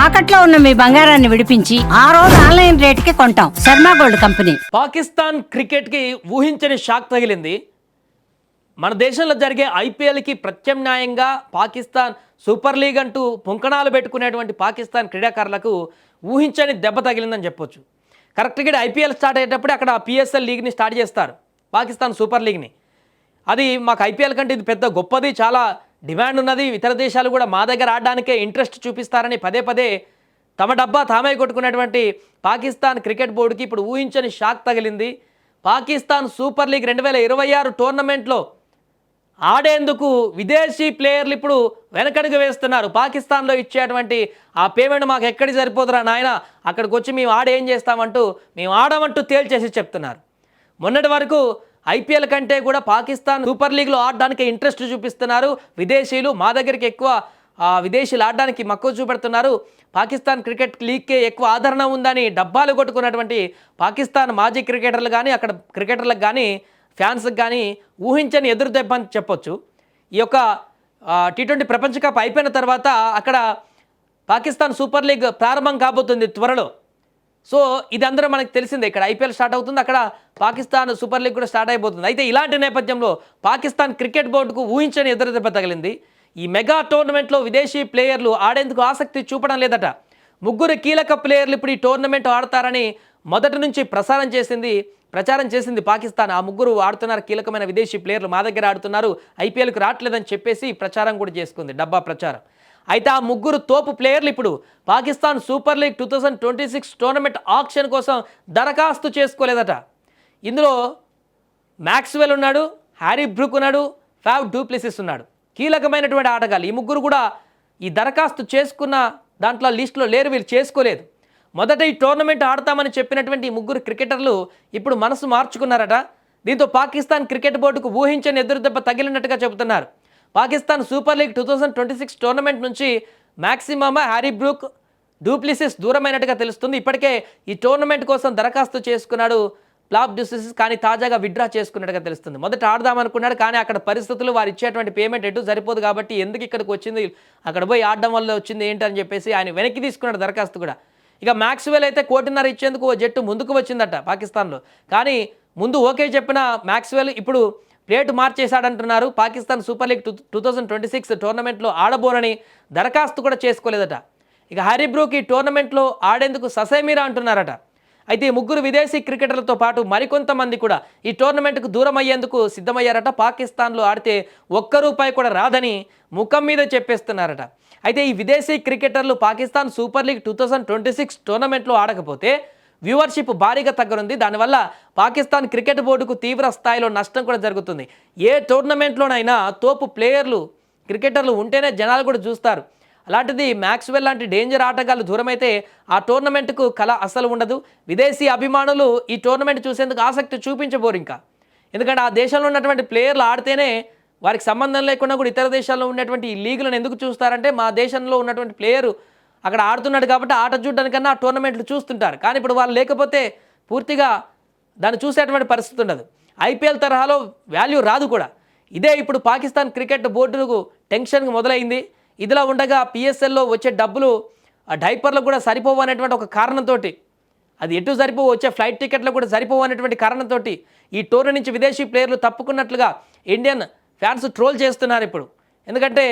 తాకట్లో ఉన్న మీ బంగారాన్ని విడిపించి ఆ రోజు ఆన్లైన్ రేటుకి కొంటాం. Sharma gold company. పాకిస్తాన్ క్రికెట్కి ఊహించని షాక్ తగిలింది. మన దేశంలో జరిగే ఐపీఎల్కి ప్రత్యామ్నాయంగా పాకిస్తాన్ సూపర్ లీగ్ అంటూ పుంకణాలు పెట్టుకునేటువంటి పాకిస్తాన్ క్రీడాకారులకు ఊహించని దెబ్బ తగిలిందని చెప్పొచ్చు. కరెక్ట్గా ఐపీఎల్ స్టార్ట్ అయ్యేటప్పుడు అక్కడ పిఎస్ఎల్ లీగ్ని స్టార్ట్ చేస్తారు, పాకిస్తాన్ సూపర్ లీగ్ని. అది మాకు ఐపీఎల్ కంటే ఇది పెద్ద గొప్పది, చాలా డిమాండ్ ఉన్నది, ఇతర దేశాలు కూడా మా దగ్గర ఆడడానికే ఇంట్రెస్ట్ చూపిస్తారని పదే పదే తమ డబ్బా తామే కొట్టుకునేటువంటి పాకిస్తాన్ క్రికెట్ బోర్డుకి ఇప్పుడు ఊహించని షాక్ తగిలింది. పాకిస్తాన్ సూపర్ లీగ్ 2026 టోర్నమెంట్లో ఆడేందుకు విదేశీ ప్లేయర్లు ఇప్పుడు వెనకడుగు వేస్తున్నారు. పాకిస్తాన్లో ఇచ్చేటువంటి ఆ పేమెంట్ మాకు ఎక్కడికి సరిపోతురా నాయన, అక్కడికి వచ్చి మేము ఆడేం చేస్తామంటూ మేము ఆడమంటూ తేల్చేసి చెప్తున్నారు. మొన్నటి వరకు ఐపీఎల్ కంటే కూడా పాకిస్తాన్ సూపర్ లీగ్లో ఆడడానికి ఇంట్రెస్ట్ చూపిస్తున్నారు విదేశీయులు. మా దగ్గరికి ఎక్కువ విదేశీయులు ఆడడానికి మక్కువ చూపెడుతున్నారు. పాకిస్తాన్ క్రికెట్ లీగ్కే ఎక్కువ ఆదరణ ఉందని డబ్బాలు కొట్టుకున్నటువంటి పాకిస్తాన్ మాజీ క్రికెటర్లు కానీ అక్కడ క్రికెటర్లకు కానీ ఫ్యాన్స్కి కానీ ఊహించని ఎదురు దెబ్బ అని చెప్పొచ్చు. ఈ యొక్క T20 ప్రపంచ కప్ అయిపోయిన తర్వాత అక్కడ పాకిస్తాన్ సూపర్ లీగ్ ప్రారంభం కాబోతుంది త్వరలో. సో ఇది అందరూ మనకు తెలిసిందే, ఇక్కడ ఐపీఎల్ స్టార్ట్ అవుతుంది, అక్కడ పాకిస్తాన్ సూపర్ లీగ్ కూడా స్టార్ట్ అయిపోతుంది. అయితే ఇలాంటి నేపథ్యంలో పాకిస్తాన్ క్రికెట్ బోర్డుకు ఊహించని ఎదురు దెబ్బ తగిలింది. ఈ మెగా టోర్నమెంట్లో విదేశీ ప్లేయర్లు ఆడేందుకు ఆసక్తి చూపడం లేదట. 3 కీలక ప్లేయర్లు ఇప్పుడు ఈ టోర్నమెంట్ ఆడతారని మొదటి నుంచి ప్రచారం చేసింది పాకిస్తాన్. ఆ 3 ఆడుతున్నారు, కీలకమైన విదేశీ ప్లేయర్లు మా దగ్గర ఆడుతున్నారు, ఐపీఎల్కి రావట్లేదని చెప్పేసి ప్రచారం కూడా చేసుకుంది, డబ్బా ప్రచారం. అయితే ఆ 3 తోపు ప్లేయర్లు ఇప్పుడు Pakistan super league 2026 tournament auction కోసం దరఖాస్తు చేసుకోలేదట. ఇందులో మ్యాక్స్వెల్ ఉన్నాడు, హ్యారీ బ్రూక్ ఉన్నాడు, ఫావ్ డూప్లెసిస్ ఉన్నాడు, కీలకమైనటువంటి ఆటగాళ్ళు. ఈ 3 కూడా ఈ దరఖాస్తు చేసుకున్న దాంట్లో లిస్టులో లేరు, వీళ్ళు చేసుకోలేదు. మొదట ఈ టోర్నమెంట్ ఆడతామని చెప్పినటువంటి ఈ 3 క్రికెటర్లు ఇప్పుడు మనసు మార్చుకున్నారట. దీంతో పాకిస్తాన్ క్రికెట్ బోర్డుకు ఊహించని ఎదురుదెబ్బ తగిలినట్టుగా చెబుతున్నారు. పాకిస్తాన్ సూపర్ లీగ్ 2026 టోర్నమెంట్ నుంచి మ్యాక్సిమమ్ హ్యారీ బ్రూక్, డూప్లెసిస్ దూరమైనట్టుగా తెలుస్తుంది. ఇప్పటికే ఈ టోర్నమెంట్ కోసం దరఖాస్తు చేసుకున్నాడు ఫ్లాప్ డూప్లెసిస్, కానీ తాజాగా విత్డ్రా చేసుకున్నట్టుగా తెలుస్తుంది. మొదట ఆడదామనుకున్నాడు, కానీ అక్కడ పరిస్థితులు వారు ఇచ్చేటువంటి పేమెంట్ ఎటు సరిపోదు కాబట్టి ఎందుకు ఇక్కడికి వచ్చింది, అక్కడ పోయి ఆడడం వల్ల వచ్చింది ఏంటని చెప్పేసి ఆయన వెనక్కి తీసుకున్నాడు దరఖాస్తు కూడా. ఇక మ్యాక్స్వెల్ అయితే 1.5 కోటి ఇచ్చేందుకు ఓ జట్టు ముందుకు వచ్చిందట పాకిస్తాన్లో, కానీ ముందు ఓకే చెప్పిన మ్యాక్స్వెల్ ఇప్పుడు ప్లేటు మార్చేశాడంటున్నారు. పాకిస్తాన్ సూపర్ లీగ్ 2026 టోర్నమెంట్లో ఆడబోనని దరఖాస్తు కూడా చేసుకోలేదట. ఇక హ్యారీ బ్రూక్ ఈ టోర్నమెంట్లో ఆడేందుకు ససేమిరా అంటున్నారట. అయితే ఈ 3 విదేశీ క్రికెటర్లతో పాటు మరికొంతమంది కూడా ఈ టోర్నమెంట్కు దూరం అయ్యేందుకు సిద్ధమయ్యారట. పాకిస్తాన్లో ఆడితే ₹1 కూడా రాదని ముఖం మీద చెప్పేస్తున్నారట. అయితే ఈ విదేశీ క్రికెటర్లు పాకిస్తాన్ సూపర్ లీగ్ 2026 టోర్నమెంట్లో ఆడకపోతే వ్యూవర్షిప్ భారీగా తగ్గనుంది. దానివల్ల పాకిస్తాన్ క్రికెట్ బోర్డుకు తీవ్ర స్థాయిలో నష్టం కూడా జరుగుతుంది. ఏ టోర్నమెంట్లోనైనా తోపు ప్లేయర్లు క్రికెటర్లు ఉంటేనే జనాలు కూడా చూస్తారు. అలాంటిది మ్యాక్స్వెల్ లాంటి డేంజర్ ఆటగాళ్ళు దూరమైతే ఆ టోర్నమెంట్కు కళ అసలు ఉండదు. విదేశీ అభిమానులు ఈ టోర్నమెంట్ చూసేందుకు ఆసక్తి చూపించబోరు ఇంకా, ఎందుకంటే ఆ దేశంలో ఉన్నటువంటి ప్లేయర్లు ఆడితేనే వారికి సంబంధం లేకుండా కూడా ఇతర దేశాల్లో ఉన్నటువంటి ఈ లీగులను ఎందుకు చూస్తారంటే మా దేశంలో ఉన్నటువంటి ప్లేయరు అక్కడ ఆడుతున్నాడు కాబట్టి ఆట చూడడానికన్నా ఆ టోర్నమెంట్లు చూస్తుంటారు. కానీ ఇప్పుడు వాళ్ళు లేకపోతే పూర్తిగా దాన్ని చూసేటువంటి పరిస్థితి ఉండదు. ఐపీఎల్ తరహాలో వాల్యూ రాదు కూడా. ఇదే ఇప్పుడు పాకిస్తాన్ క్రికెట్ బోర్డుకు టెన్షన్ మొదలైంది. ఇదిలా ఉండగా పిఎస్ఎల్లో వచ్చే డబ్బులు ఆ డైపర్లకు కూడా సరిపోవు అనేటువంటి ఒక కారణంతో, అది ఎటు సరిపోవు, వచ్చే ఫ్లైట్ టికెట్లకు కూడా సరిపోవు అనేటువంటి కారణంతో ఈ టోర్నీ నుంచి విదేశీ ప్లేయర్లు తప్పుకున్నట్లుగా ఇండియన్ ఫ్యాన్స్ ట్రోల్ చేస్తున్నారు ఇప్పుడు. ఎందుకంటే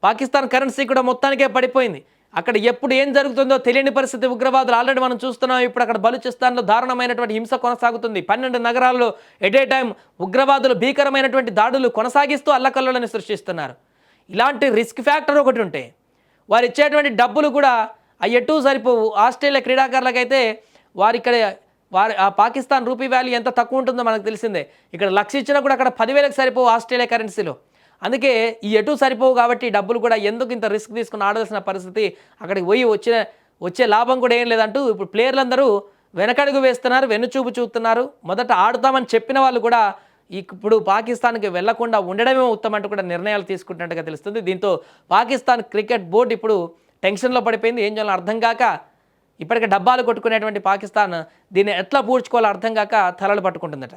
పాకిస్తాన్ కరెన్సీ కూడా మొత్తానికే పడిపోయింది. అక్కడ ఎప్పుడు ఏం జరుగుతుందో తెలియని పరిస్థితి. ఉగ్రవాదులు ఆల్రెడీ మనం చూస్తున్నాం, ఇప్పుడు అక్కడ బలూచిస్తాన్లో దారుణమైనటువంటి హింస కొనసాగుతుంది. 12 నగరాల్లో ఎట్ ఏ టైం ఉగ్రవాదులు భీకరమైనటువంటి దాడులు కొనసాగిస్తూ అల్లకల్లోలని సృష్టిస్తున్నారు. ఇలాంటి రిస్క్ ఫ్యాక్టర్ ఒకటి ఉంటే వారు ఇచ్చేటువంటి డబ్బులు కూడా ఎటు సరిపోవు. ఆస్ట్రేలియా క్రీడాకారులకైతే ఆ పాకిస్తాన్ రూపీ వాల్యూ ఎంత తక్కువ ఉంటుందో మనకు తెలిసిందే. ఇక్కడ 1,00,000 ఇచ్చినా కూడా అక్కడ 10,000కి సరిపోవు ఆస్ట్రేలియా కరెన్సీలో. అందుకే ఈ ఎటు సరిపోవు కాబట్టి డబ్బులు కూడా ఎందుకు ఇంత రిస్క్ తీసుకుని ఆడాల్సిన పరిస్థితి, అక్కడికి పోయి వచ్చే లాభం కూడా ఏం లేదంటూ ఇప్పుడు ప్లేయర్లందరూ వెనకడుగు వేస్తున్నారు, వెన్నుచూపు చూస్తున్నారు. మొదట ఆడుతామని చెప్పిన వాళ్ళు కూడా ఇప్పుడు పాకిస్తాన్కి వెళ్లకుండా ఉండడమే ఉత్తమం అంటూ కూడా నిర్ణయాలు తీసుకుంటున్నట్టుగా తెలుస్తుంది. దీంతో పాకిస్తాన్ క్రికెట్ బోర్డు ఇప్పుడు టెన్షన్లో పడిపోయింది. ఏం చేయాలో అర్థం కాక ఇప్పటికే డబ్బాలు కొట్టుకునేటువంటి పాకిస్తాన్ దీన్ని ఎట్లా పూడ్చుకోవాలో అర్థం కాక తలలు పట్టుకుంటుందట.